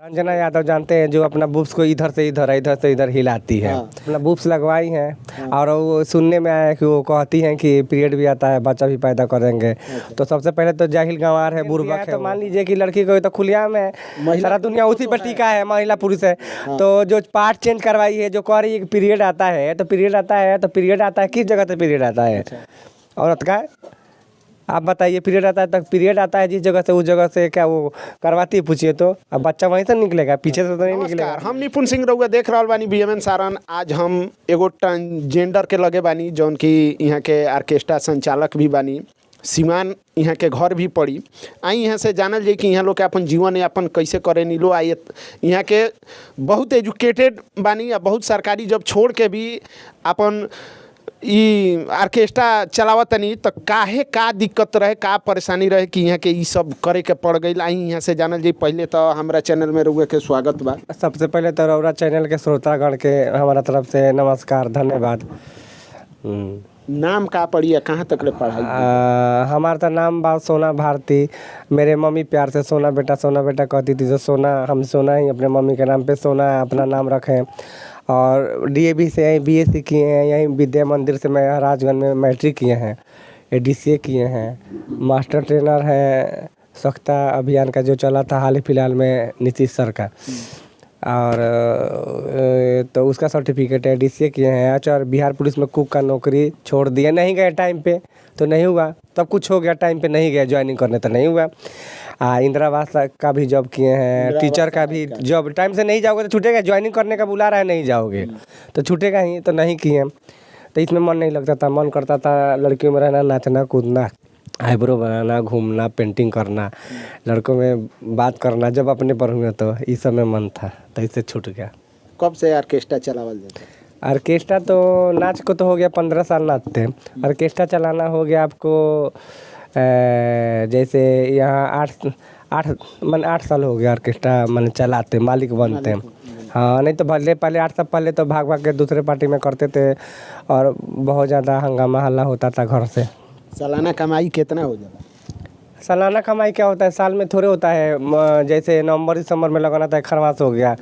रंजना यादव जानते हैं, जो अपना बुब्स को इधर से इधर हिलाती है। अपना बुब्स लगवाई हैं और वो सुनने में आया है कि वो कहती हैं कि पीरियड भी आता है, बच्चा भी पैदा करेंगे। तो सबसे पहले तो जाहिल गंवार है, बुर्बक है। तो मान लीजिए कि लड़की को तो खुलेआम है, सारा दुनिया उसी पर टिका है, महिला पुरुष है। तो जो पार्ट चेंज करवाई है, जो कह रही है कि पीरियड आता है, तो पीरियड आता है किस जगह से पीरियड आता है औरत का? आप बताइए, पीरियड आता है तक पीरियड आता है जिस जगह से, उस जगह से क्या वो करवाती है? पूछिए तो। अब बच्चा वहीं से निकलेगा, पीछे से तो नहीं निकलेगा। हम निपुण सिंह रउआ देख रहल बानी बीएमएन सारण। आज हम एगो ट्रांसजेंडर के लगे बानी, जौन की यहाँ के ऑर्केस्ट्रा संचालक भी बानी, सीमान यहाँ के घर भी पड़ी। आई यहाँ से जानल जाए कि यहाँ लोग के अपन जीवन यापन कैसे करे नी लो। आई यहाँ के बहुत एजुकेटेड बानी या बहुत सरकारी जब छोड़ के भी अपन ई ऑर्केस्ट्रा चलावतनी, तो काहे का दिक्कत रहे, का परेशानी रहे कि यहाँ के ई सब करे के पड़ गई। आई यहाँ से जानल जी। पहले तो हमारा चैनल में रउआ के स्वागत बा। सबसे पहले तो रउरा चैनल के श्रोतागण के हमारा तरफ से नमस्कार, धन्यवाद। नाम का पढ़ी है, कहाँ तक ले पढ़ाई? हमारा तो नाम बा सोना भारती। मेरे मम्मी प्यार से सोना बेटा कहती थी, तो सोना हम सोना ही अपने मम्मी के नाम पे सोना अपना नाम रखें। और डीएवी से यहीं बीएससी किए हैं, यहीं विद्या मंदिर से मैं राजगंज में मैट्रिक किए हैं, एडीसीए किए हैं, मास्टर ट्रेनर हैं स्वच्छता अभियान का जो चला था हाल ही फिलहाल में नीतीश सर का, और तो उसका सर्टिफिकेट है। डीसीए किए हैं। अच्छा, और बिहार पुलिस में कुक का नौकरी छोड़ दिया, नहीं गए टाइम पे तो नहीं हुआ, तब कुछ हो गया, टाइम पे नहीं गया ज्वाइनिंग करने तो नहीं हुआ। इंदिरा आवास का भी जॉब किए हैं, टीचर का भी जॉब। टाइम से नहीं जाओगे तो छूटेगा, ज्वाइनिंग करने का बुला रहा है, नहीं जाओगे तो छूटेगा ही, तो नहीं किए। तो इसमें मन नहीं लगता था, मन करता था लड़कियों में रहना, नाचना कूदना, आईब्रो बनाना, घूमना, पेंटिंग करना, लड़कों में बात करना। जब अपने पर हुए तो इस समय मन था, तो इससे छूट गया। कब से ऑर्केस्ट्रा चलावल जाता? ऑर्केस्ट्रा तो नाच को तो हो गया 15 साल नाचते हैं। ऑर्केस्ट्रा चलाना हो गया आपको जैसे यहाँ 8 साल हो गया ऑर्केस्ट्रा मैंने चलाते, मालिक बनते हैं। हाँ, नहीं तो पहले 8 साल पहले तो भाग के दूसरे पार्टी में करते थे और बहुत ज़्यादा हंगामा हल्ला होता था घर से। सालाना कमाई कितना हो जाता? सालाना कमाई क्या होता है, साल में थोड़े होता है। जैसे नवंबर दिसंबर में लगाना था, खरमास हो गया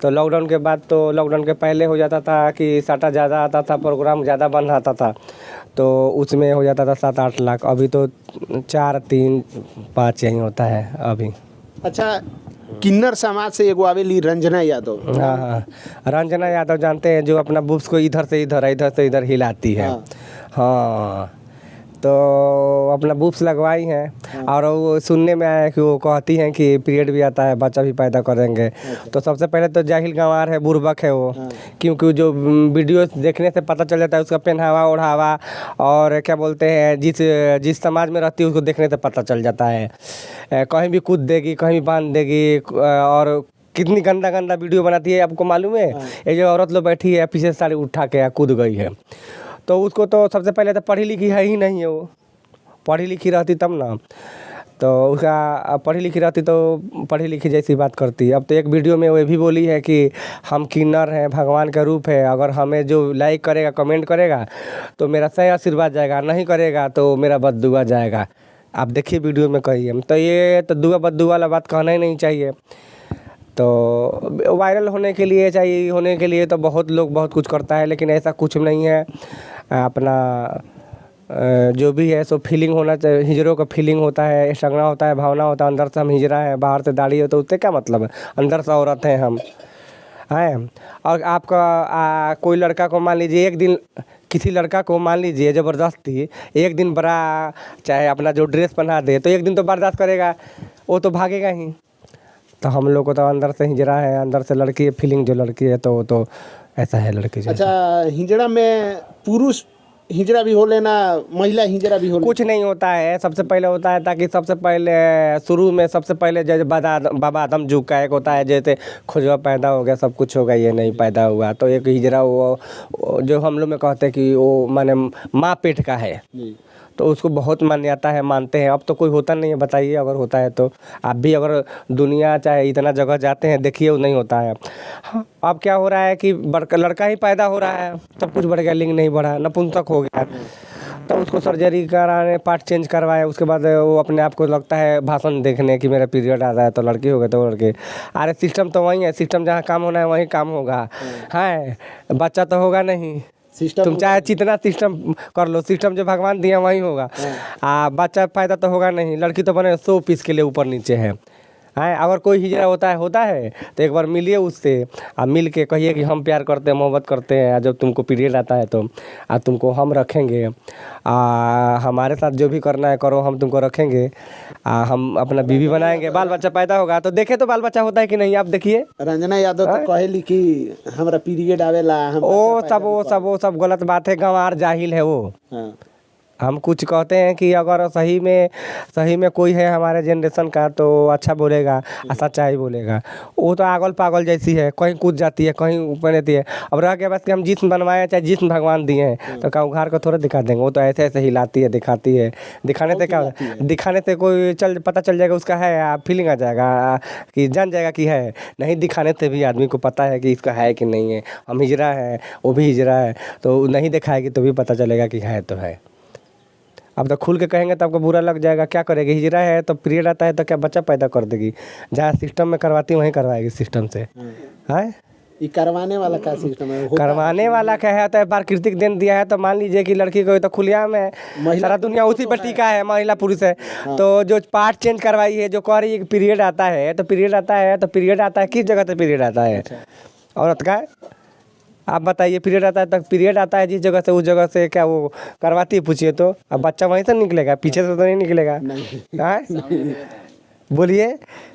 तो लॉकडाउन के बाद, तो लॉकडाउन के पहले हो जाता था कि साटा ज़्यादा आता था, प्रोग्राम ज़्यादा बन आता था, तो उसमें हो जाता था 7-8 लाख। अभी तो 4, 3, 5 यही होता है अभी। अच्छा, किन्नर समाज से एगो आवेली रंजना यादव। हाँ, रंजना यादव जानते हैं, जो अपना बुब्स को इधर से इधर हिलाती है। हाँ, तो अपना बुब्स लगवाई हैं और वो सुनने में आया है कि वो कहती हैं कि पीरियड भी आता है, बच्चा भी पैदा करेंगे। तो सबसे पहले तो जाहिल गंवार है, बुर्बक है वो, क्योंकि जो वीडियो देखने से पता चल जाता है उसका पहनावा ओढ़ावा और क्या बोलते हैं, जिस समाज में रहती है उसको देखने से पता चल जाता है। कहीं भी कूद देगी, कहीं भी बांध देगी, और कितनी गंदा वीडियो बनाती है आपको मालूम है? ये जो औरत लोग बैठी है पीछे साड़ी उठा के कूद गई है, तो उसको तो सबसे पहले तो पढ़ी लिखी है ही नहीं है। वो पढ़ी लिखी रहती तब ना, तो उसका पढ़ी लिखी रहती तो पढ़ी लिखी जैसी बात करती। अब तो एक वीडियो में वो भी बोली है कि हम किन्नर हैं, भगवान का रूप है, अगर हमें जो लाइक करेगा, कमेंट करेगा तो मेरा सही आशीर्वाद जाएगा, नहीं करेगा तो मेरा बद्दुआ जाएगा। आप देखिए वीडियो में कहिए, तो ये तो दुआ बद्दुआ वाला बात कहना ही नहीं चाहिए। तो वायरल होने के लिए तो बहुत लोग बहुत कुछ करता है, लेकिन ऐसा कुछ नहीं है। अपना जो भी है सो फीलिंग होना चाहिए, हिजड़ों का फीलिंग होता है, संगना होता है, भावना होता है। अंदर से हम हिजड़ा है, बाहर से दाढ़ी हो, तो उससे क्या मतलब है? अंदर से औरत हैं हम हैं। और आपका कोई लड़का को मान लीजिए एक दिन, किसी लड़का को मान लीजिए ज़बरदस्ती एक दिन बड़ा चाहे अपना जो ड्रेस पहना दे, तो एक दिन तो बर्दाश्त करेगा, वो तो भागेगा ही। तो हम लोग को तो अंदर से हिजड़ा है, अंदर से लड़की है, फीलिंग जो लड़की है तो वो तो ऐसा है लड़की। अच्छा, हिजड़ा में पुरुष हिजड़ा भी हो लेना, महिला हिजड़ा भी हो लेना? कुछ नहीं होता है। सबसे पहले होता है ताकि सबसे पहले शुरू में सबसे पहले जैसे बाबा आदम जुग का एक होता है, जैसे खुजवा पैदा हो गया, सब कुछ हो गया, ये नहीं पैदा हुआ, तो एक हिजड़ा वो जो हम लोग में कहते हैं कि वो माने माँ पेट का है, तो उसको बहुत मान्यता है, मानते हैं। अब तो कोई होता नहीं है, बताइए अगर होता है तो। आप भी अगर दुनिया चाहे इतना जगह जाते हैं, देखिए वो नहीं होता है। हाँ, अब क्या हो रहा है कि लड़का ही पैदा हो रहा है, सब कुछ बढ़ गया, लिंग नहीं बढ़ा, नपुंसक हो गया। तो उसको सर्जरी कराने पार्ट चेंज करवाए, उसके बाद वो अपने आप को लगता है भाषण देखने कि मेरा पीरियड आ रहा है तो लड़की हो गए तो लड़के। अरे सिस्टम तो वही है, सिस्टम जहाँ काम होना है वहीं काम होगा है, बच्चा तो होगा नहीं। सिस्टम तुम चाहे जितना सिस्टम कर लो, सिस्टम जो भगवान दिया वही होगा। बच्चा फायदा तो होगा नहीं, लड़की तो बने 100 पीस के लिए ऊपर नीचे है। अगर कोई हिजरा होता है तो एक बार मिलिए उससे, मिल के कहिए कि हम प्यार करते हैं, मोहब्बत करते हैं, जब तुमको पीरियड आता है तो तुमको हम रखेंगे, हमारे साथ जो भी करना है करो, हम तुमको रखेंगे, हम अपना बीवी बनाएंगे, बाल बच्चा पैदा होगा तो देखे तो बाल बच्चा होता है कि नहीं, आप देखिए। रंजना यादव तो कहेली कि हमरा पीरियड आवेला, हम वो सब गलत बात है, गंवार जाहिल है वो। हम कुछ कहते हैं कि अगर सही में कोई है हमारे जनरेशन का तो अच्छा बोलेगा, सच्चाई बोलेगा। वो तो आगल पागल जैसी है, कहीं कूद जाती है, कहीं ऊपर रहती है। अब रह के बस कि हम जिस्म बनवाए चाहे जिस्म भगवान दिए हैं तो क्या उघार को थोड़ा दिखा देंगे, वो तो ऐसे ऐसे हिलाती है, दिखाती है। दिखाने से कोई पता चल जाएगा उसका है, फीलिंग आ जाएगा कि जान जाएगा कि है। नहीं दिखाने से भी आदमी को पता है कि इसका है कि नहीं है। हम हिजरा है, वो भी हिजरा है, तो नहीं दिखाएगी तो भी पता चलेगा कि है तो है। अब तो खुल के कहेंगे तो आपको बुरा लग जाएगा, क्या करेगी? हिजरा है तो पीरियड आता है तो क्या बच्चा पैदा कर देगी? जहाँ सिस्टम में करवाती वहीं करवाएगी सिस्टम से। है ये करवाने वाला क्या सिस्टम है? करवाने वाला क्या है? तो प्राकृतिक देन दिया है तो मान लीजिए कि लड़की को तो खुलेआम है, सारा दुनिया उसी पर टिका है, महिला पुरुष है। तो जो पार्ट चेंज करवाई है, जो कह रही है कि पीरियड आता है तो पीरियड आता है तो पीरियड आता है, किस जगह से पीरियड आता है? औरत का आप बताइए, पीरियड आता है तक पीरियड आता है जिस जगह से, उस जगह से क्या वो करवाती है? पूछिए तो। अब बच्चा वहीं से निकलेगा, पीछे से तो नहीं निकलेगा। बोलिए,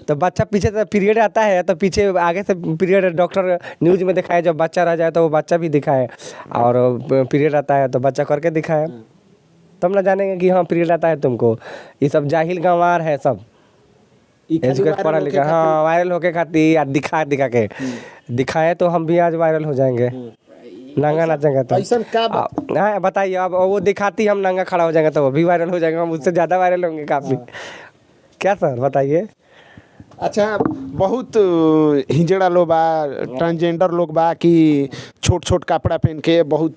तो बच्चा पीछे से पीरियड आता है तो पीछे आगे से पीरियड डॉक्टर न्यूज में दिखाए, जब बच्चा रह जाए तो वो बच्चा भी दिखाए, और पीरियड आता है तो बच्चा करके दिखाए, तब ना जानेंगे कि हाँ पीरियड आता है तुमको। ये सब जाहिल गंवार है सब, पढ़ा लिखा। हाँ, वायरल होके खाती या दिखा के दिखाए तो हम भी आज वायरल हो जाएंगे, नंगा नाचेंगे तो। हाँ बताइए, अब वो दिखाती हम नंगा खड़ा हो जाएंगे तो वो भी वायरल हो जाएंगे, हम उससे ज़्यादा वायरल होंगे काफ़ी। क्या सर बताइए? अच्छा, बहुत हिजड़ा लोग बा, ट्रांसजेंडर लोग बा कि छोट छोट कपड़ा पहन के, बहुत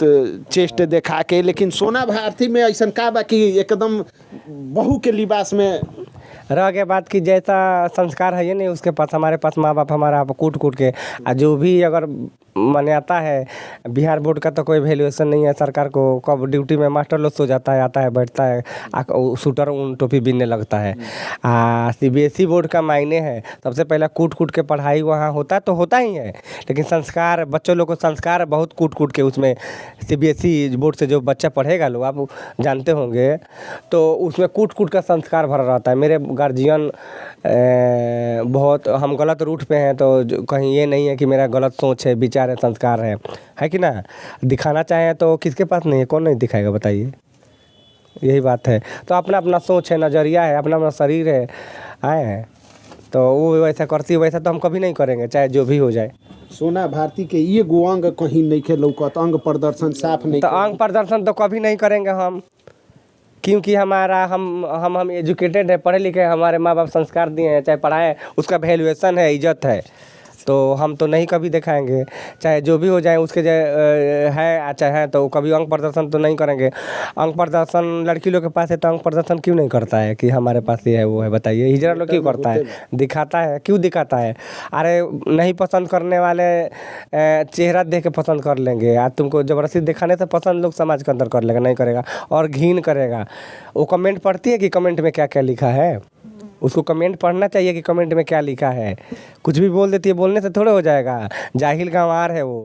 चेस्ट दिखा के, लेकिन सोना भारती में ऐसा का बा कि एकदम बहू के लिबास में रह के बात की जैसा संस्कार है ये नहीं उसके पास, हमारे पास माँ बाप हमारा कूट कूट के, जो भी अगर माने आता है। बिहार बोर्ड का तो कोई वैल्यूएशन नहीं है सरकार को, कब ड्यूटी में मास्टर लोग सो जाता है, आता है बैठता है, शूटर ऊन टोपी बीनने लगता है। CBSE बोर्ड का मायने है, सबसे पहले कूट कूट के पढ़ाई वहाँ होता तो होता ही है, लेकिन संस्कार बच्चों लोग को संस्कार बहुत कूट कूट के उसमें CBSE बोर्ड से जो बच्चा पढ़ेगा लोग, आप जानते होंगे, तो उसमें कूट कूट का संस्कार भरा रहता है। मेरे गार्जियन बहुत, हम गलत रूट पे हैं तो कहीं ये नहीं है कि मेरा गलत सोच है, विचार है, संस्कार है कि ना? दिखाना चाहें तो किसके पास नहीं है, कौन नहीं दिखाएगा बताइए? यही बात है। तो अपना अपना सोच है, नज़रिया है, अपना अपना शरीर है, आए तो वो वैसा करती है, वैसा तो हम कभी नहीं करेंगे, चाहे जो भी हो जाए। सोना भारती के ये गो अंग कहीं नहीं खे लौकत, अंग प्रदर्शन साफ नहीं, तो अंग प्रदर्शन तो कभी नहीं करेंगे हम, क्योंकि हमारा हम एजुकेटेड है, पढ़े लिखे, हमारे माँ बाप संस्कार दिए हैं, चाहे पढ़ाए, उसका वैल्यूएशन है, इज्जत है, तो हम तो नहीं कभी दिखाएंगे, चाहे जो भी हो जाए उसके है चाहे है, तो कभी अंग प्रदर्शन तो नहीं करेंगे। अंग प्रदर्शन लड़की लोग के पास है तो अंग प्रदर्शन क्यों नहीं करता है कि हमारे पास ये है वो है? बताइए, हिजड़ा लोग क्यों करता है, दिखाता है, क्यों दिखाता है? अरे नहीं पसंद करने वाले चेहरा देख के पसंद कर लेंगे, आज तुमको ज़बरदस्ती दिखाने से पसंद लोग समाज के अंदर कर लेगा, नहीं करेगा और घिन करेगा। वो कमेंट पढ़ती है कि कमेंट में क्या क्या लिखा है, उसको कमेंट पढ़ना चाहिए कि कमेंट में क्या लिखा है। कुछ भी बोल देती है, बोलने से थोड़े हो जाएगा, जाहिल गंवार है वो।